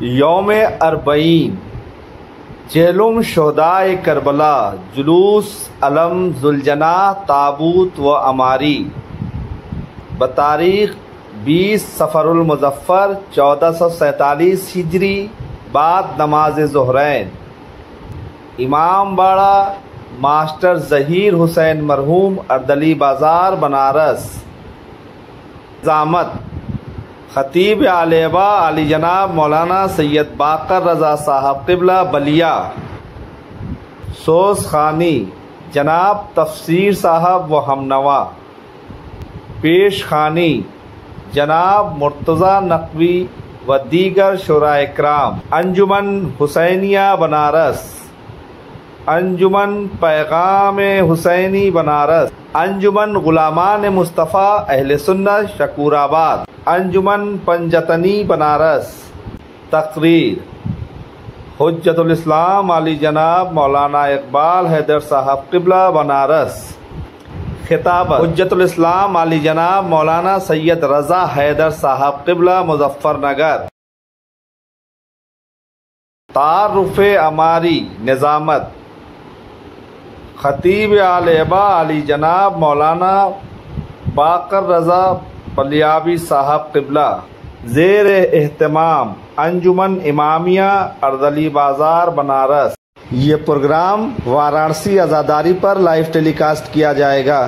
یوم اربعین چہلم شہدائے کربلا جلوس علم ذوالجناح تابوت و عماری بتاریخ 20 صفر المظفر 1447 ہجری بعد نماز ظہرین امام باڑہ ماسٹر ظہیر حسین مرحوم اردلی بازار بنارس نظامت خطیب علیبہ علی جناب مولانا سید باقر رضا صاحب قبلہ بلیا سوز خانی جناب تفسیر صاحب و ہمنوا پیش خانی جناب مرتضی نقوی و دیگر شورائے کرام انجمن حسینیہ بنارس انجمن پیغام حسینی بنارس انجمن غلامان مصطفیٰ اہل سنت شکور آباد انجمن پنجتنی بنارس تقریر حجت الاسلام علی جناب مولانا اقبال حیدر صاحب قبلہ بنارس خطابت حجت الاسلام علی جناب مولانا سید رضا حیدر صاحب قبلہ مظفر نگر تعارف عماری نظامت خطیب علیبہ علی جناب مولانا باقر رضا پلیابی صاحب قبلہ زیر اہتمام انجمن امامیہ اردلی بازار بنارس۔ یہ پروگرام وارانسی عزاداری پر لائیو ٹیلی کاسٹ کیا جائے گا۔